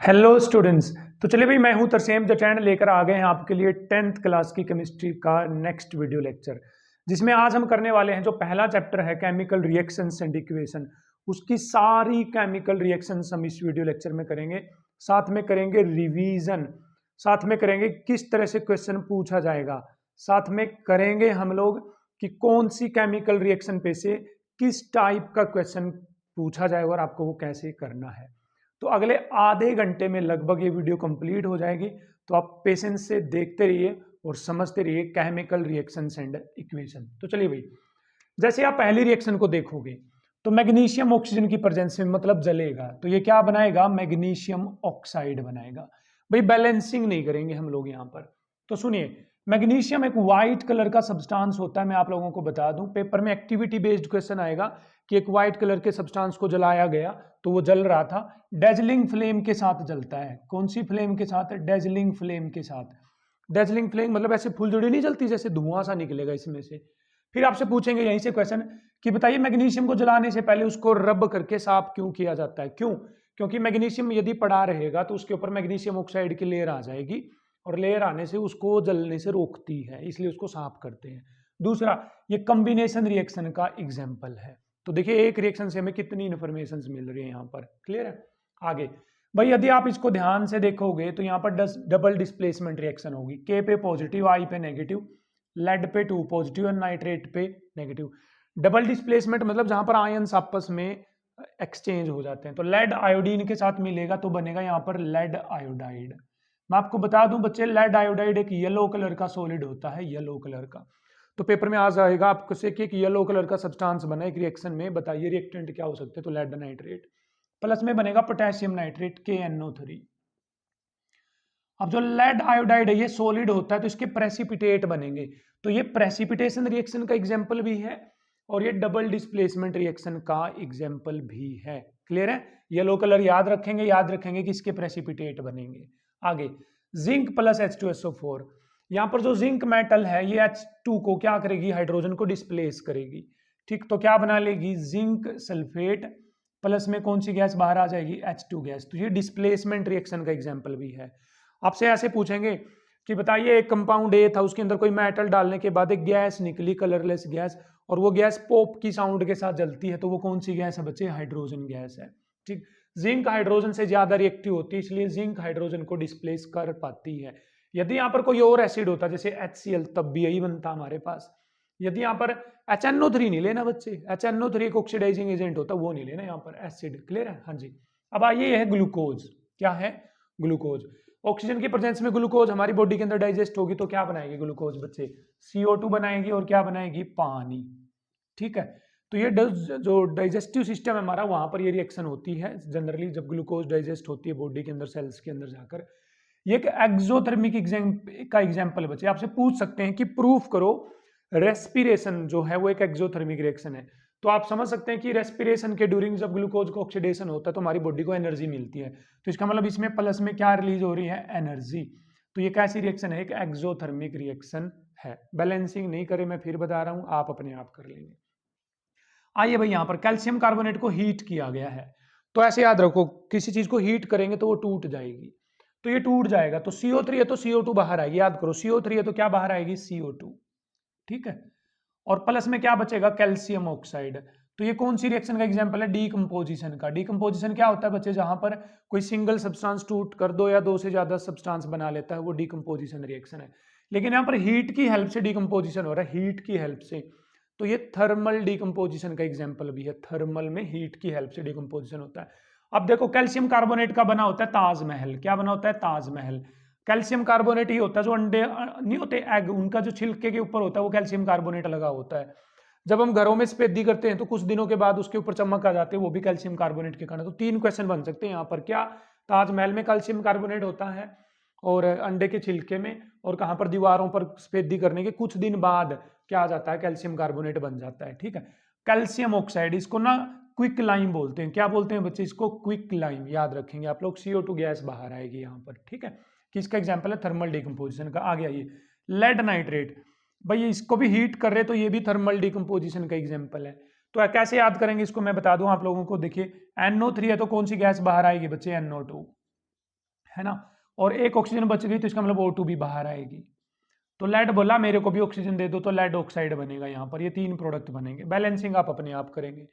Hello students. तो चलिए भाई, मैं हूं तरसेम जचैन, लेकर आ गए हैं आपके लिए 10th क्लास की केमिस्ट्री का नेक्स्ट वीडियो लेक्चर, जिसमें आज हम करने वाले हैं जो पहला चैप्टर है केमिकल रिएक्शंस एंड इक्वेशन। उसकी सारी केमिकल रिएक्शंस हम इस वीडियो लेक्चर में करेंगे। साथ में करेंगे रिवीजन, साथ में करेंगे किस तरह से क्वेश्चन पूछा जाएगा, साथ में करेंगे हम लोग कि कौन सी केमिकल रिएक्शन पे से किस टाइप का क्वेश्चन पूछा जाएगा और आपको वो कैसे करना है। तो अगले आधे घंटे में लगभग ये वीडियो कंप्लीट हो जाएगी। तो आप पेशेंस से देखते रहिए और समझते रहिए केमिकल रिएक्शंस एंड इक्वेशन। तो चलिए भाई, जैसे आप पहली रिएक्शन को देखोगे तो मैग्नीशियम ऑक्सीजन की प्रेजेंस में मतलब जलेगा, तो ये क्या बनाएगा? मैग्नीशियम ऑक्साइड बनाएगा। भाई बैलेंसिंग नहीं करेंगे हम लोग यहाँ पर। तो सुनिए, मैग्नीशियम एक व्हाइट कलर का सब्सटेंस होता है। मैं आप लोगों को बता दूं, पेपर में एक्टिविटी बेस्ड क्वेश्चन आएगा कि एक व्हाइट कलर के सब्सटेंस को जलाया गया, तो वो जल रहा था, डेजलिंग फ्लेम के साथ जलता है। कौन सी फ्लेम के साथ? डेजलिंग फ्लेम के साथ। डेजलिंग फ्लेम मतलब ऐसे फुलझड़ी नहीं जलती, जैसे धुआं सा निकलेगा इसमें से। फिर आपसे पूछेंगे यहीं से क्वेश्चन कि बताइए मैग्नीशियम को जलाने से पहले उसको रब करके साफ क्यों किया जाता है? क्यों? क्योंकि मैग्नीशियम यदि पड़ा रहेगा तो उसके ऊपर मैग्नीशियम ऑक्साइड की लेयर आ जाएगी और लेयर आने से उसको जलने से रोकती है, इसलिए उसको साफ करते हैं। दूसरा, ये कॉम्बिनेशन रिएक्शन का एग्जाम्पल है। तो देखिए, एक रिएक्शन से हमें कितनी इंफॉर्मेशन मिल रही है यहाँ पर। क्लियर है? आगे भाई, यदि आप इसको ध्यान से देखोगे तो यहाँ पर डबल डिस्प्लेसमेंट रिएक्शन होगी। के पे पॉजिटिव, आई पे नेगेटिव, लेड पे 2 पॉजिटिव और नाइट्रेट पे नेगेटिव। डबल डिस्प्लेसमेंट मतलब जहां पर आयंस आपस में एक्सचेंज हो जाते हैं। तो लेड आयोडीन के साथ मिलेगा तो बनेगा यहाँ पर लेड आयोडाइड। मैं आपको बता दूं बच्चे, लेड आयोडाइड एक येलो कलर का सॉलिड होता है, येलो कलर का। तो पेपर में आ जाएगा आपको से कि एक येलो कलर का सब्सटेंस बना एक रिएक्शन में, बताइए रिएक्टेंट क्या हो सकते हैं? तो लेड नाइट्रेट। प्लस में बनेगा पोटेशियम नाइट्रेट KNO3। अब जो लेड आयोडाइड है ये सॉलिड होता है तो इसके प्रेसिपिटेट बनेंगे। तो ये प्रेसिपिटेशन रिएक्शन का एग्जांपल भी है और ये डबल डिस्प्लेसमेंट रिएक्शन का एग्जांपल भी है। क्लियर है? येलो कलर याद रखेंगे, याद रखेंगे कि इसके प्रेसिपिटेट बनेंगे। आगे, जिंक प्लस H2SO4। यहां पर जो जिंक मेटल है ये H2 को क्या करेगी? हाइड्रोजन को डिस्प्लेस करेगी। ठीक, तो क्या बना लेगी? जिंक सल्फेट प्लस में कौन सी गैस बाहर आ जाएगी? H2 gas. तो ये डिस्प्लेसमेंट रिएक्शन का एग्जांपल भी है। आपसे ऐसे पूछेंगे कि बताइए एक कंपाउंड ए था, उसके अंदर कोई मेटल डालने के बाद एक गैस निकली, कलरलेस गैस, और वो गैस पॉप की साउंड के साथ जलती है, तो वो कौन सी गैस है बच्चे? हाइड्रोजन गैस है। ठीक, जिंक हाइड्रोजन से ज्यादा रिएक्टिव होती है, इसलिए जिंक हाइड्रोजन को डिस्प्लेस कर पाती है। यदि यहाँ पर कोई और एसिड होता जैसे HCl, तब भी यही बनता हमारे पास। यदि यहाँ पर HNO3 नहीं लेना बच्चे, HNO3 एक ऑक्सीडाइजिंग एजेंट होता है, वो नहीं लेना यहाँ पर एसिड। क्लियर है? हाँ जी। अब आइए, है ग्लूकोज। क्या है? ग्लूकोज। ऑक्सीजन की प्रेजेंस में ग्लूकोज हमारी बॉडी के अंदर डाइजेस्ट होगी तो क्या बनाएगी ग्लूकोज बच्चे? CO2 बनाएगी और क्या बनाएगी? पानी। ठीक है, तो ये जो डाइजेस्टिव सिस्टम है हमारा, वहां पर ये रिएक्शन होती है जनरली जब ग्लूकोज डाइजेस्ट होती है बॉडी के अंदर, सेल्स के अंदर जाकर। ये एक एक्सोथर्मिक का एग्जांपल है बच्चे। आपसे पूछ सकते हैं कि प्रूफ करो रेस्पिरेशन जो है वो एक एक्सोथर्मिक रिएक्शन है। तो आप समझ सकते हैं कि रेस्पिरेशन के ड्यूरिंग जब ग्लूकोज का ऑक्सीडेशन होता है तो हमारी बॉडी को एनर्जी मिलती है। तो इसका मतलब इसमें प्लस में क्या रिलीज हो रही है? एनर्जी। तो ये कैसी रिएक्शन है? एक एक्सोथर्मिक रिएक्शन है। बैलेंसिंग नहीं करे, मैं फिर बता रहा हूं, आप अपने आप कर लेंगे। आइए भाई, यहां पर कैल्शियम कार्बोनेट को हीट किया गया है, तो ऐसे याद रखो किसी चीज को हीट करेंगे तो वो टूट जाएगी। तो ये टूट जाएगा तो CO3 है तो CO2 बाहर आएगी। याद करो, CO3 है तो क्या बाहर आएगी? CO2। ठीक है, और प्लस में क्या बचेगा? Calcium oxide. तो ये कौन सी रिएक्शन का एग्जांपल है? डीकंपोजिशन का। डीकंपोजिशन क्या होता है बच्चे? जहां पर कोई सिंगल सब्सटेंस टूट कर दो या दो से ज्यादा सब्सटेंस बना लेता है, वो डीकंपोजिशन रिएक्शन है। लेकिन यहाँ पर हीट की हेल्प से डीकंपोजिशन हो रहा है, हीट की हेल्प से। तो ये थर्मल डीकंपोजिशन का एग्जांपल भी है। थर्मल में हीट की हेल्प से डीकंपोजिशन होता है। अब देखो, कैल्शियम कार्बोनेट का बना होता है ताजमहल। क्या बना होता है? ताजमहल। कैल्शियम कार्बोनेट ही होता है। जो अंडे नहीं होते, एग, उनका जो छिलके के ऊपर होता है वो कैल्शियम कार्बोनेट लगा होता है। जब हम घरों में सफेदी करते हैं तो कुछ दिनों के बाद उसके ऊपर चमक आ जाते हैं, वो भी कैल्शियम कार्बोनेट के कारण। तो 3 क्वेश्चन बन सकते हैं यहाँ पर। क्या? ताजमहल में कैल्शियम कार्बोनेट होता है और अंडे के छिलके में, और कहाँ पर? दीवारों पर सफेदी करने के कुछ दिन बाद क्या आ जाता है? कैल्शियम कार्बोनेट बन जाता है। ठीक है, कैल्शियम ऑक्साइड, इसको ना क्विक लाइम बोलते हैं। क्या बोलते हैं बच्चे? इसको क्विक लाइम। याद रखेंगे आप लोग, CO2 गैस बाहर आएगी यहाँ पर। ठीक है, किसका एग्जाम्पल है? थर्मल डिकम्पोजिशन का। आ गया ये लेड नाइट्रेट। भाई इसको भी हीट कर रहे तो ये भी थर्मल डिकम्पोजिशन का एग्जाम्पल है। तो कैसे याद करेंगे इसको, मैं बता दूं आप लोगों को। देखिए, NO3 है तो कौन सी गैस बाहर आएगी बच्चे? NO2। है ना, और एक ऑक्सीजन बच गई तो इसका मतलब O2 भी बाहर आएगी। तो लेड बोला मेरे को भी ऑक्सीजन दे दो, तो लेड ऑक्साइड बनेगा यहाँ पर, ये 3 प्रोडक्ट बनेंगे। बैलेंसिंग आप अपने आप करेंगे।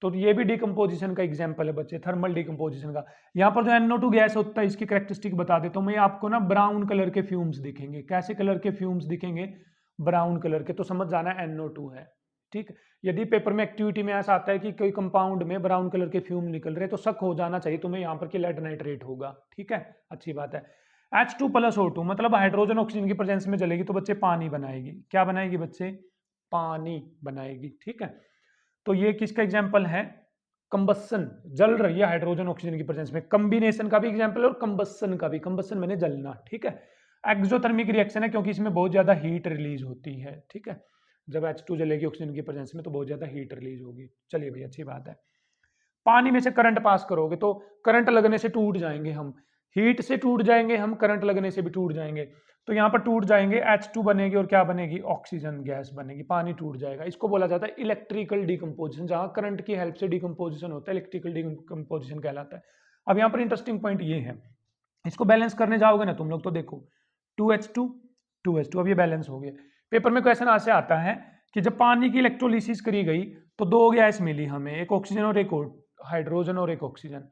तो ये भी डिकम्पोजिशन का एग्जाम्पल है बच्चे, थर्मल डिकम्पोजिशन का। यहाँ पर जो NO2 गैस होता है इसकी कैरेक्टरिस्टिक बता देता हूँ मैं आपको ना, ब्राउन कलर के फ्यूम्स दिखेंगे। कैसे कलर के फ्यूम्स दिखेंगे? ब्राउन कलर के। तो समझ जाना NO2 है, ठीक। यदि पेपर में एक्टिविटी में ऐसा आता है कि कोई कंपाउंड में ब्राउन कलर के फ्यूम निकल रहे, तो शक हो जाना चाहिए तुम्हें यहाँ पर कि लेड नाइट्रेट होगा, ठीक है, अच्छी बात है। H2 प्लस O2 मतलब हाइड्रोजन ऑक्सीजन की प्रेजेंस में जलेगी तो बच्चे पानी बनाएगी। क्या बनाएगी बच्चे? पानी बनाएगी, ठीक है। तो ये किसका एग्जाम्पल है? कंबसन, जल रही है हाइड्रोजन ऑक्सीजन की प्रेजेंस में। कम्बिनेशन का भी एग्जाम्पल है और कंबसन का भी। कंबसन मैंने जलना, ठीक है। एक्सोथर्मिक रिएक्शन है क्योंकि इसमें बहुत ज्यादा हीट रिलीज होती है, ठीक है। जब H2 जलेगी ऑक्सीजन की प्रेजेंस में तो बहुत ज्यादा हीट रिलीज होगी। चलिए भाई, अच्छी बात है। पानी में से करंट पास करोगे तो करंट लगने से टूट जाएंगे हम, हीट से टूट जाएंगे हम, करंट लगने से भी टूट जाएंगे। तो यहाँ पर टूट जाएंगे, H2 बनेगी और क्या बनेगी? ऑक्सीजन गैस बनेगी, पानी टूट जाएगा। इसको बोला जाता है इलेक्ट्रिकल डिकम्पोजिशन। जहां करंट की हेल्प से डिकम्पोजिशन होता है, इलेक्ट्रिकल डिकम्पोजिशन कहलाता है। अब यहाँ पर इंटरेस्टिंग पॉइंट ये है, इसको बैलेंस करने जाओगे ना तुम लोग तो देखो 2H2 2H2, अब ये बैलेंस हो गया। पेपर में क्वेश्चन ऐसे आता है कि जब पानी की इलेक्ट्रोलिसिस करी गई तो 2 गैस मिली हमें, एक ऑक्सीजन और एक हाइड्रोजन और एक ऑक्सीजन।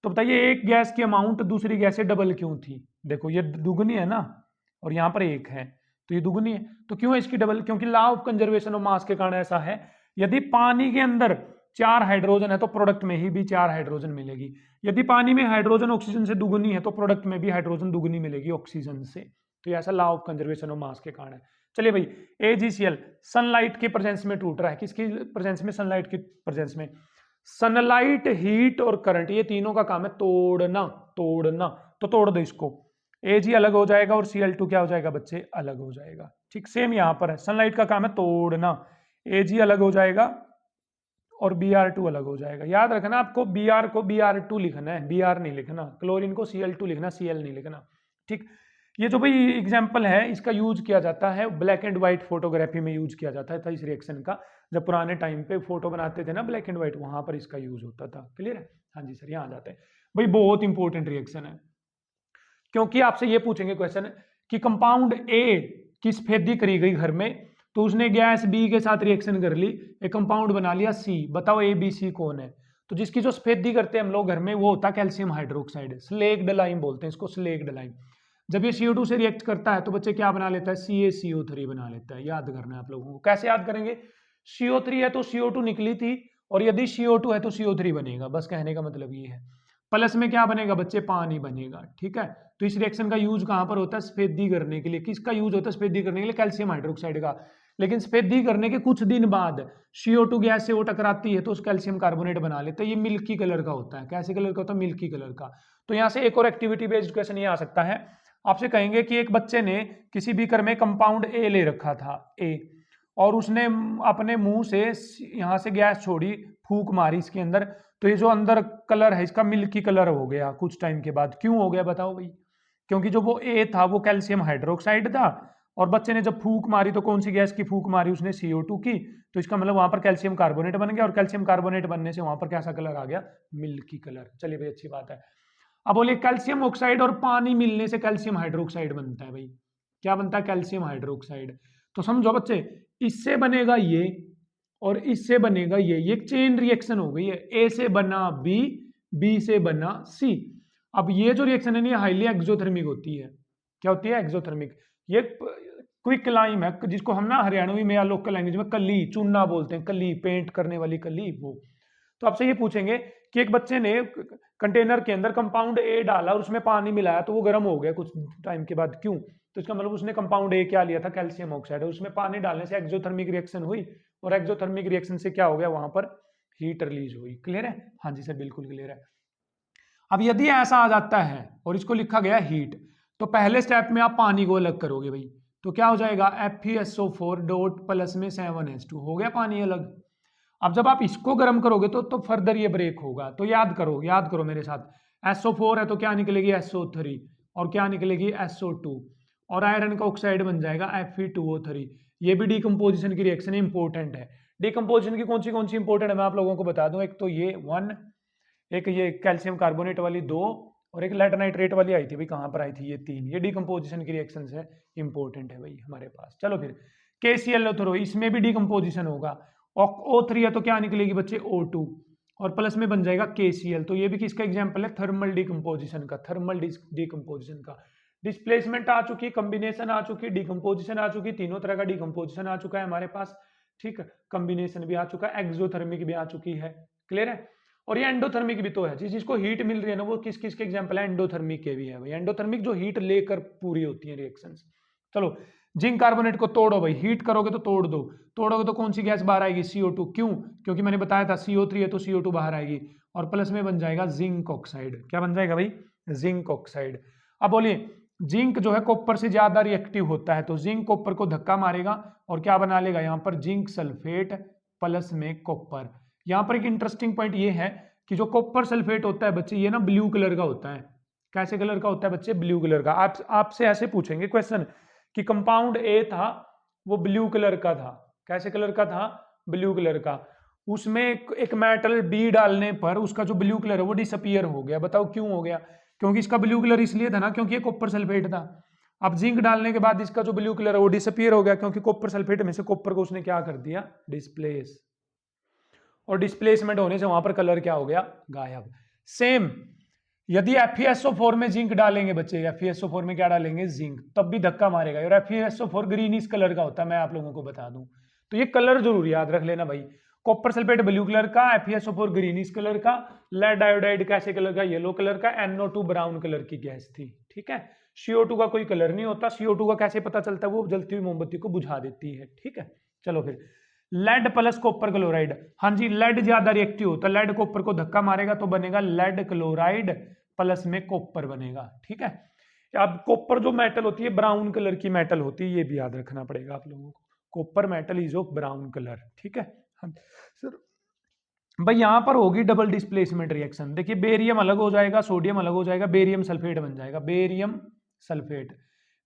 तो बताइए एक गैस की अमाउंट दूसरी गैस से डबल क्यों थी? देखो ये दुगनी है ना, और यहाँ पर एक है तो ये दुगनी है। तो क्यों है इसकी डबल? क्योंकि law of conservation of mass के कारण ऐसा है। यदि पानी के अंदर 4 हाइड्रोजन है तो प्रोडक्ट में ही भी 4 हाइड्रोजन मिलेगी। यदि पानी में हाइड्रोजन ऑक्सीजन से दुगनी है तो प्रोडक्ट में भी हाइड्रोजन दुगनी मिलेगी ऑक्सीजन से। तो ये ऐसा law of conservation of mass के कारण है। चलिए भाई, AgCl सनलाइट के प्रेजेंस में टूट रहा है। किसकी प्रेजेंस में? सनलाइट की प्रेजेंस में। सनलाइट, हीट और करंट, ये तीनों का काम है तोड़ना। तोड़ना तो तोड़ दो इसको, Ag अलग हो जाएगा और Cl2 क्या हो जाएगा बच्चे? अलग हो जाएगा, ठीक। सेम यहां पर है, सनलाइट का काम है तोड़ना, Ag अलग हो जाएगा और Br2 अलग हो जाएगा। याद रखना आपको, Br को Br2 लिखना है, Br नहीं लिखना। क्लोरीन को Cl2 लिखना, Cl नहीं लिखना, ठीक। ये जो भाई एग्जाम्पल है इसका यूज किया जाता है ब्लैक एंड व्हाइट फोटोग्राफी में, यूज किया जाता था इस रिएक्शन का। जब पुराने टाइम पे फोटो बनाते थे ना ब्लैक एंड व्हाइट, वहां पर इसका यूज होता था। क्लियर है? हाँ जी सर, यहाँ आ जाते हैं भाई। बहुत इंपॉर्टेंट रिएक्शन है क्योंकि आपसे ये पूछेंगे क्वेश्चन कि कंपाउंड A की सफेदी करी गई घर में, तो उसने गैस B के साथ रिएक्शन कर ली, एक कंपाउंड बना लिया C। बताओ ABC कौन है? तो जिसकी जो सफेदी करते हैं हम लोग घर में वो होता है कैल्शियम हाइड्रोक्साइड, स्लेग्ड लाइम बोलते हैं इसको, स्लेग्ड लाइम। जब ये CO2 से रिएक्ट करता है तो बच्चे क्या बना लेता है? CaCO3 बना लेता है। याद करना है आप लोगों को। कैसे याद करेंगे? CO3 है तो CO2 निकली थी, और यदि CO2 है तो CO3 बनेगा। बस कहने का मतलब ये है। प्लस में क्या बनेगा बच्चे? पानी बनेगा, ठीक है। तो इस रिएक्शन का यूज कहां पर होता है? सफेदी करने के लिए। किसका यूज होता है सफेदी करने के लिए? कैल्शियम हाइड्रोक्साइड का। लेकिन सफेदी करने के कुछ दिन बाद CO2 गैस से वो टकराती है तो उस कैल्शियम कार्बोनेट बना लेते हैं। ये मिल्की कलर का होता है। कैसे कलर का होता है? मिल्की कलर का। तो यहाँ से एक और एक्टिविटी बेस्ड क्वेश्चन ये आ सकता है, आपसे कहेंगे कि एक बच्चे ने किसी बीकर में कंपाउंड A ले रखा था, A, और उसने अपने मुंह से यहाँ से गैस छोड़ी, फूंक मारी इसके अंदर, तो ये जो अंदर कलर है इसका मिल्की कलर हो गया कुछ टाइम के बाद। क्यों हो गया बताओ भाई? क्योंकि जो वो A था वो कैल्शियम हाइड्रोक्साइड था, और बच्चे ने जब फूंक मारी तो कौन सी गैस की फूंक मारी? उसने CO2 की। तो इसका मतलब वहां पर कैल्शियम कार्बोनेट बन गया, और कैल्शियम कार्बोनेट बनने से वहां पर कैसा कलर आ गया? Milky colour. चलिए भाई, अच्छी बात है। अब बोलिए कैल्शियम ऑक्साइड और पानी मिलने से कैल्शियम हाइड्रोक्साइड बनता है भाई। क्या बनता है? Calcium hydroxide. तो समझो बच्चे, इससे बनेगा ये और इससे बनेगा ये एक चेन रिएक्शन हो गई है। A से बना B, B से बना C। अब ये जो रिएक्शन है ना, हाईली एक्सोथर्मिक होती है। क्या होती है? एक्सोथर्मिक। ये क्विक लाइम है, जिसको हम ना हरियाणवी में या लोकल लैंग्वेज में कली, चूना बोलते हैं, कली, पेंट करने वाली कली, वो। तो आपसे ये पूछेंगे कि एक बच्चे ने कंटेनर के अंदर कंपाउंड A डाला और उसमें पानी मिलाया तो वो गर्म हो गया कुछ टाइम के बाद। क्यों? तो इसका मतलब उसने कंपाउंड A क्या लिया था? Calcium oxide. उसमें पानी डालने से एक्सोथर्मिक रिएक्शन हुई, और एक्सोथर्मिक रिएक्शन से क्या हो गया? वहां पर हीट रिलीज हुई। क्लियर है? हाँ जी सर, बिल्कुल क्लियर है। अब यदि ऐसा आ जाता है और इसको लिखा गया हीट, तो पहले स्टेप में आप पानी को अलग करोगे भाई, तो क्या हो जाएगा? FeSO4 डॉट प्लस में 7H2 हो गया पानी अलग। अब जब आप इसको गर्म करोगे तो फर्दर ये ब्रेक होगा। तो याद करो मेरे साथ, SO4 है तो क्या निकलेगी? SO3, और क्या निकलेगी? SO2, और आयरन का ऑक्साइड बन जाएगा Fe2O3। ये भी डिकम्पोजिशन की रिएक्शन इंपॉर्टेंट है। डिकम्पोजिशन की कौन सी इंपॉर्टेंट है मैं आप लोगों को बता दूं। एक तो ये 1, एक ये कैल्शियम कार्बोनेट वाली 2, और एक लेड नाइट्रेट वाली आई थी भाई, कहाँ पर आई थी, ये 3, ये डिकम्पोजिशन की रिएक्शन है, इंपॉर्टेंट है भाई हमारे पास। चलो फिर KClO3, इसमें भी डिकम्पोजिशन होगा, O3 है तो क्या निकलेगी बच्चे, O2, और प्लस में बन जाएगा KCl। तो ये भी किसका एग्जाम्पल है, थर्मल डिकम्पोजिशन का, थर्मल डिकम्पोजिशन का। डिस्प्लेसमेंट आ चुकी, कॉम्बिनेशन आ चुकी, डिकम्पोजिशन आ चुकी, तीनों तरह का डिकम्पोजिशन आ चुका है हमारे पास, ठीक है। कॉम्बिनेशन भी आ चुका है, एक्सोथर्मिक भी आ चुकी है, क्लियर है। और ये एंडोथर्मिक भी तो है, जिसको हीट मिल रही है ना, वो किस किस के एग्जांपल है, एंडोथर्मिक के भी है भाई। एंडोथर्मिक जो हीट लेकर पूरी होती है रिएक्शंस। चलो जिंक कार्बोनेट को तोड़ो भाई, हीट करोगे तो तोड़ दो, तोड़ोगे तो कौन सी गैस बाहर आएगी, CO2। क्यों, क्योंकि मैंने बताया था CO3 है तो CO2 बाहर आएगी, और प्लस में बन जाएगा जिंक ऑक्साइड। क्या बन जाएगा भाई, जिंक ऑक्साइड। अब बोलिए जिंक जो है कॉपर से ज्यादा रिएक्टिव होता है, तो जिंक कॉपर को धक्का मारेगा और क्या बना लेगा, यहाँ पर जिंक सल्फेट प्लस में कॉपर। यहाँ पर एक इंटरेस्टिंग पॉइंट ये है कि जो कॉपर सल्फेट होता है बच्चे, ये ना ब्लू कलर का होता है। कैसे कलर का होता है बच्चे, ब्लू कलर का। आपसे ऐसे पूछेंगे क्वेश्चन कि कंपाउंड ए था वो ब्लू कलर का था, कैसे कलर का था, ब्लू कलर का। उसमें एक मेटल बी डालने पर उसका जो ब्लू कलर है वो डिसअपीयर हो गया। बताओ क्यों हो गया, क्योंकि इसका ब्लू कलर इसलिए था ना क्योंकि ये कॉपर सल्फेट था। अब जिंक डालने के बाद इसका जो ब्लू कलर है वो डिसअपीयर हो गया, क्योंकि कॉपर सल्फेट में से कॉपर को उसने क्या कर दिया, डिस्प्लेस, और डिस्प्लेसमेंट होने से वहां पर कलर क्या हो गया, गायब। सेम यदि FeSO4 में जिंक डालेंगे बच्चे, FeSO4 में क्या डालेंगे, जिंक, तब भी धक्का मारेगा। और FeSO4 ग्रीनिश कलर का होता है, मैं आप लोगों को बता दूं। तो ये कलर जरूर याद रख लेना भाई, कॉपर सल्फेट ब्लू कलर का, FeSO4 ग्रीनिश कलर का, लेड आयोडाइड कैसे कलर का, येलो कलर का, NO2 ब्राउन कलर की गैस थी, ठीक है। CO2 का कोई कलर नहीं होता, CO2 का कैसे पता चलता है, वो जलती हुई मोमबत्ती को बुझा देती है, ठीक है। चलो फिर लेड प्लस कॉपर क्लोराइड, हाँ जी, लेड ज्यादा रिएक्टिव होता है, लेड कॉपर को धक्का मारेगा तो बनेगा लेड क्लोराइड प्लस में कॉपर बनेगा, ठीक है। अब कॉपर जो मेटल होती है ब्राउन कलर की मेटल होती है, ये भी याद रखना पड़ेगा आप लोगों को, copper metal is of brown colour, ठीक है। सर भाई यहां पर होगी डबल डिस्प्लेसमेंट रिएक्शन, देखिए बेरियम अलग हो जाएगा, सोडियम अलग हो जाएगा, बेरियम सल्फेट बन जाएगा, बेरियम सल्फेट।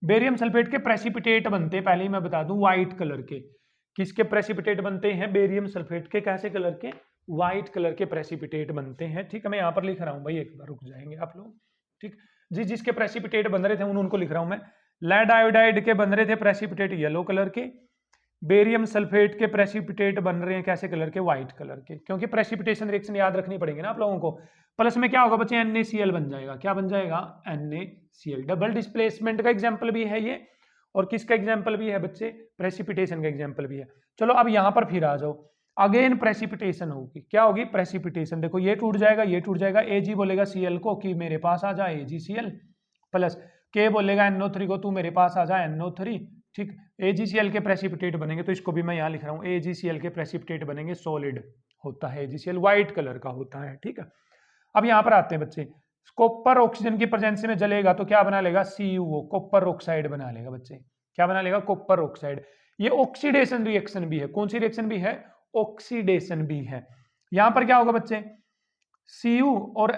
बेरियम सल्फेट के प्रेसिपिटेट बनते हैं, पहले ही मैं बता दूं, व्हाइट कलर के। किसके प्रेसिपिटेट बनते हैं, बेरियम सल्फेट के, कैसे कलर के, व्हाइट कलर के प्रेसिपिटेट बनते हैं, ठीक है। मैं यहाँ पर लिख रहा हूँ भाई, एक बार रुक जाएंगे आप लोग, ठीक। जिसके प्रेसिपिटेट बन रहे थे उनको लिख रहा हूं मैं। लेड आयोडाइड के बन रहे थे प्रेसिपिटेट येलो कलर के, बेरियम सल्फेट के प्रेसिपिटेट बन रहे हैं कैसे कलर के, व्हाइट कलर के, क्योंकि प्रेसिपिटेशन रिएक्शन याद रखनी पड़ेगी ना आप लोगों को। प्लस में क्या होगा बच्चे, NaCl बन जाएगा, क्या बन जाएगा, NaCl। डबल डिस्प्लेसमेंट का एग्जाम्पल भी है ये, और किसका एग्जाम्पल भी है बच्चे, प्रेसिपिटेशन का एग्जाम्पल भी है। चलो अब यहां पर फिर आ जाओ, अगेन प्रेसिपिटेशन होगी, क्या होगी, प्रेसिपिटेशन। देखो ये टूट जाएगा, ये टूट जाएगा, Ag बोलेगा Cl को कि मेरे पास आ जा AgCl, प्लस K बोलेगा NO3 को तू मेरे पास आ जा NO3, ठीक। AgCl के प्रेसिपिटेट बनेंगे, तो इसको भी मैं यहाँ लिख रहा हूँ, AgCl के प्रेसिपिटेट बनेंगे, सॉलिड होता है AgCl, व्हाइट कलर का होता है, ठीक है। अब यहाँ पर आते हैं बच्चे, कॉपर ऑक्सीजन की प्रेजेंस में जलेगा तो क्या बना लेगा, CuO, कॉपर ऑक्साइड बना लेगा बच्चे, क्या बना लेगा, कॉपर ऑक्साइड। ये ऑक्सीडेशन रिएक्शन भी है, कौन सी रिएक्शन भी है, ऑक्सीडेशन भी है। यहां पर क्या होगा बच्चे, Cu और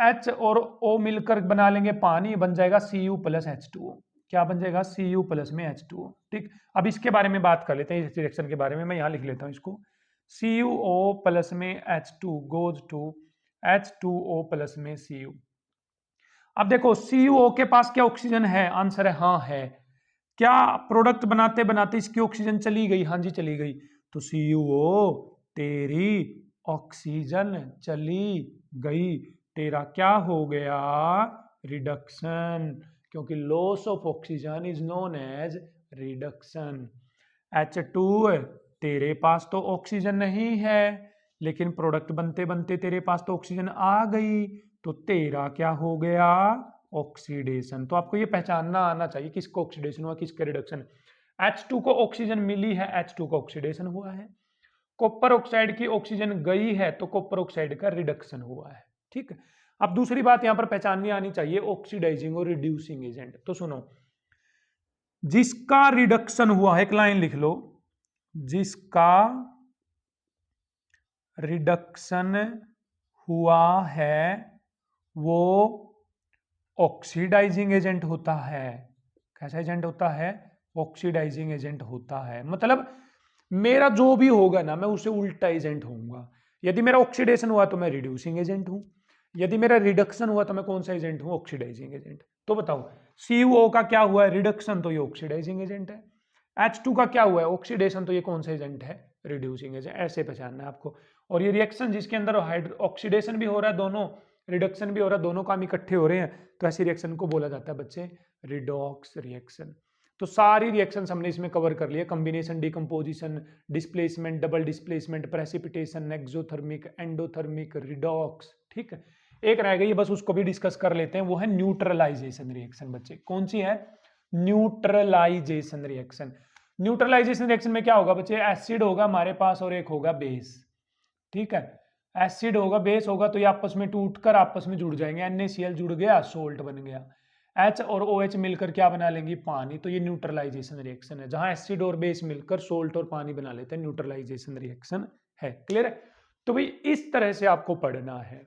H और O मिलकर बना लेंगे पानी, बन जाएगा Cu प्लस H2O, क्या बन जाएगा, Cu प्लस में H2O, ठीक। अब इसके बारे में बात कर लेते हैं, इस रिएक्शन के बारे में, मैं यहाँ लिख लेता हूँ इसको, CuO प्लस में H2 goes to H2O plus में Cu। अब देखो CuO के पास क्या ऑक्सीजन है, आंसर है हाँ है। क्या प्रोडक्ट बनाते बनाते इसकी ऑक्सीजन चली गई, हाँ जी चली गई, तो CuO तेरी ऑक्सीजन चली गई, तेरा क्या हो गया, रिडक्शन, क्योंकि loss of oxygen is known as reduction. H2 तेरे पास तो ऑक्सीजन नहीं है, लेकिन प्रोडक्ट बनते बनते तेरे पास तो ऑक्सीजन आ गई, तो तेरा क्या हो गया, ऑक्सीडेशन। तो आपको ये पहचानना आना चाहिए किसको ऑक्सीडेशन हुआ, किसका रिडक्शन। H2 को ऑक्सीजन मिली है, H2 को ऑक्सीडेशन हुआ है। कॉपर ऑक्साइड की ऑक्सीजन गई है तो कॉपर ऑक्साइड का रिडक्शन हुआ है, ठीक है। अब दूसरी बात यहां पर पहचाननी आनी चाहिए, ऑक्सीडाइजिंग और रिड्यूसिंग एजेंट। तो सुनो, जिसका रिडक्शन हुआ है, एक लाइन लिख लो, जिसका रिडक्शन हुआ है वो ऑक्सीडाइजिंग एजेंट होता है। कैसा एजेंट होता है, ऑक्सीडाइजिंग एजेंट होता है। मतलब मेरा जो भी होगा ना, मैं उसे उल्टा एजेंट होऊंगा। यदि मेरा ऑक्सीडेशन हुआ तो मैं रिड्यूसिंग एजेंट हूं, यदि मेरा रिडक्शन हुआ तो मैं कौन सा एजेंट हूँ? Oxidising agent. तो बताओ CO का क्या हुआ है? रिडक्शन, तो ये ऑक्सीडाइजिंग एजेंट है। H2 का क्या हुआ है? ऑक्सीडेशन, तो ये कौन सा एजेंट है? Reducing agent. ऐसे पहचानना है आपको। और ये रिएक्शन जिसके अंदर ऑक्सीडेशन भी हो रहा है दोनों, रिडक्शन भी हो रहा है दोनों, काम इकट्ठे हो रहे हैं, तो ऐसी रिएक्शन को बोला जाता है बच्चे रिडॉक्स रिएक्शन। तो सारी रिएक्शंस हमने इसमें कवर कर लिया, combination, decomposition, displacement, double displacement, precipitation, exothermic, endothermic, redox. ठीक है, एक रह गई, बस उसको भी डिस्कस कर लेते हैं, वो है न्यूट्रलाइजेशन रिएक्शन। बच्चे कौन सी है? Neutralisation reaction. न्यूट्रलाइजेशन रिएक्शन में क्या होगा बच्चे? एसिड होगा हमारे पास और एक होगा बेस। ठीक है, एसिड होगा, बेस होगा, तो ये आपस में टूटकर आपस में जुड़ जाएंगे। NaCl जुड़ गया, सोल्ट बन गया। H और OH मिलकर क्या बना लेंगी? पानी। तो ये न्यूट्रलाइजेशन रिएक्शन है, जहां एसिड और बेस मिलकर सोल्ट और पानी बना लेते हैं, न्यूट्रलाइजेशन रिएक्शन है। क्लियर है? तो भाई इस तरह से आपको पढ़ना है,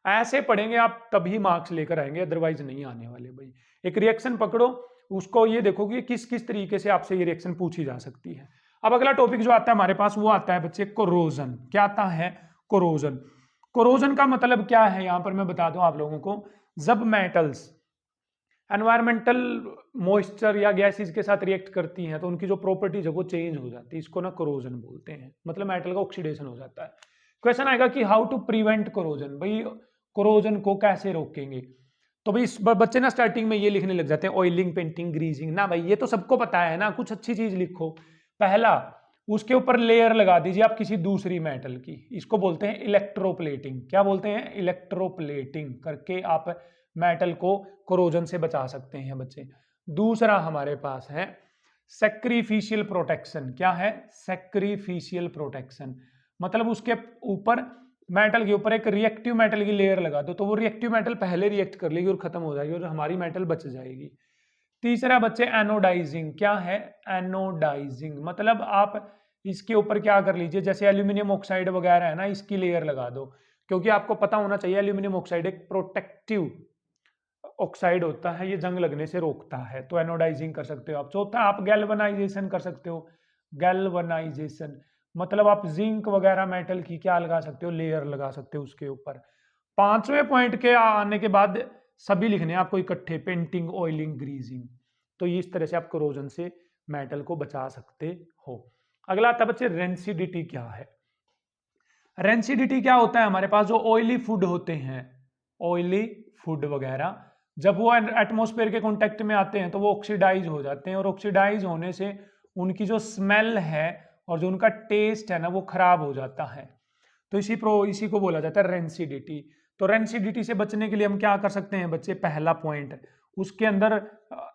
ऐसे पढ़ेंगे आप तभी मार्क्स लेकर आएंगे, अदरवाइज नहीं आने वाले भाई। एक रिएक्शन पकड़ो, उसको ये देखो कि किस किस तरीके से आपसे ये रिएक्शन पूछी जा सकती है। अब अगला टॉपिक जो आता है हमारे पास, वो आता है बच्चे कोरोजन। क्या आता है? कोरोजन। कोरोजन का मतलब क्या है यहां पर मैं बता दूं आप लोगों को। जब मेटल्स एनवायरमेंटल मॉइस्चर या गैसेस के साथ रिएक्ट करती हैं तो उनकी जो प्रॉपर्टीज है वो चेंज हो जाती है, इसको ना कोरोजन बोलते हैं। मतलब मेटल का ऑक्सीडेशन हो जाता है। क्वेश्चन आएगा कि हाउ टू प्रिवेंट कोरोजन, भाई कोरोजन को कैसे रोकेंगे? तो भाई इस बच्चे ना स्टार्टिंग में ये लिखने लग जाते हैं ऑयलिंग, पेंटिंग, ग्रीजिंग। ना भाई ये तो सबको पता है ना, कुछ अच्छी चीज लिखो। पहला, उसके ऊपर लेयर लगा दीजिए आप किसी दूसरी मेटल की, इसको बोलते हैं इलेक्ट्रोप्लेटिंग। क्या बोलते हैं? इलेक्ट्रोप्लेटिंग करके आप मेटल को कोरोजन से बचा सकते हैं बच्चे। दूसरा हमारे पास है सैक्रिफिशियल प्रोटेक्शन। क्या है? Sacrificial protection. मतलब उसके ऊपर, मेटल के ऊपर एक रिएक्टिव मेटल की लेयर लगा दो, तो वो रिएक्टिव मेटल पहले रिएक्ट कर लेगी और खत्म हो जाएगी और हमारी मेटल बच जाएगी। तीसरा बच्चे एनोडाइजिंग। क्या है? एनोडाइजिंग मतलब आप इसके ऊपर क्या कर लीजिए, जैसे एल्यूमिनियम ऑक्साइड वगैरह है ना, इसकी लेयर लगा दो, क्योंकि आपको पता होना चाहिए एल्यूमिनियम ऑक्साइड एक प्रोटेक्टिव ऑक्साइड होता है, ये जंग लगने से रोकता है, तो एनोडाइजिंग कर सकते हो आप। चौथा, आप गैल्वनाइजेशन कर सकते हो। गैल्वनाइजेशन मतलब आप जिंक वगैरह मेटल की क्या लगा सकते हो? लेयर लगा सकते हो उसके ऊपर। पांचवें पॉइंट के आने के बाद सभी लिखने आपको इकट्ठे, पेंटिंग, ऑयलिंग, ग्रीजिंग। तो इस तरह से आप कोरोजन से मेटल को बचा सकते हो। अगला आता है बच्चे रेंसिडिटी। क्या है रेंसिडिटी? क्या होता है हमारे पास जो ऑयली फूड होते हैं, ऑयली फूड वगैरह, जब वो एटमॉस्फेयर के कांटेक्ट में आते हैं तो वो ऑक्सीडाइज हो जाते हैं, और ऑक्सीडाइज होने से उनकी जो स्मेल है और जो उनका टेस्ट है ना वो खराब हो जाता है। तो इसी को बोला जाता है रेंसिडिटी। तो रेंसिडिटी से बचने के लिए हम क्या कर सकते हैं बच्चे? पहला पॉइंट, उसके अंदर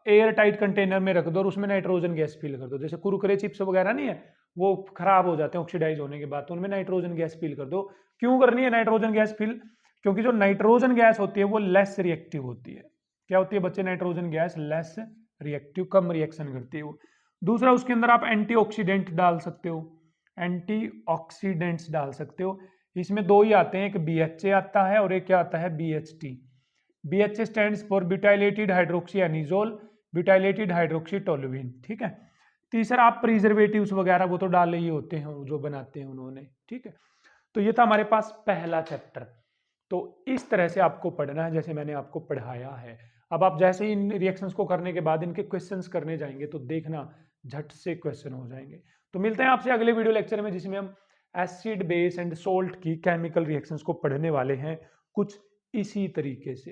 एयर टाइट कंटेनर में रख दो और उसमें नाइट्रोजन गैस फिल कर दो। जैसे कुरकुरे चिप्स वगैरह नहीं है, वो खराब हो जाते हैं ऑक्सीडाइज होने के बाद, तो उनमें नाइट्रोजन गैस फिल कर दो। क्यों करनी है नाइट्रोजन गैस फिल? क्योंकि जो नाइट्रोजन गैस होती है वो लेस रिएक्टिव होती है। क्या होती है बच्चे? नाइट्रोजन गैस लेस रिएक्टिव, कम रिएक्शन करती है वो। दूसरा, उसके अंदर आप एंटीऑक्सीडेंट डाल सकते हो, एंटीऑक्सीडेंट्स डाल सकते हो। इसमें दो ही आते हैं, एक BHA आता है और एक क्या आता है? BHT। BHA stands for butylated hydroxy anisole, butylated hydroxy toluene. ठीक है। तीसरा, आप प्रिजर्वेटिव्स वगैरह वो तो डाले ही होते हैं जो बनाते हैं उन्होंने। ठीक है, तो ये था हमारे पास पहला चैप्टर। तो इस तरह से आपको पढ़ना है जैसे मैंने आपको पढ़ाया है। अब आप जैसे ही इन रिएक्शंस को करने के बाद इनके क्वेश्चंस करने जाएंगे तो देखना झट से क्वेश्चन हो जाएंगे। तो मिलते हैं आपसे अगले वीडियो लेक्चर में, जिसमें हम एसिड, बेस एंड सोल्ट की केमिकल रिएक्शंस को पढ़ने वाले हैं कुछ इसी तरीके से।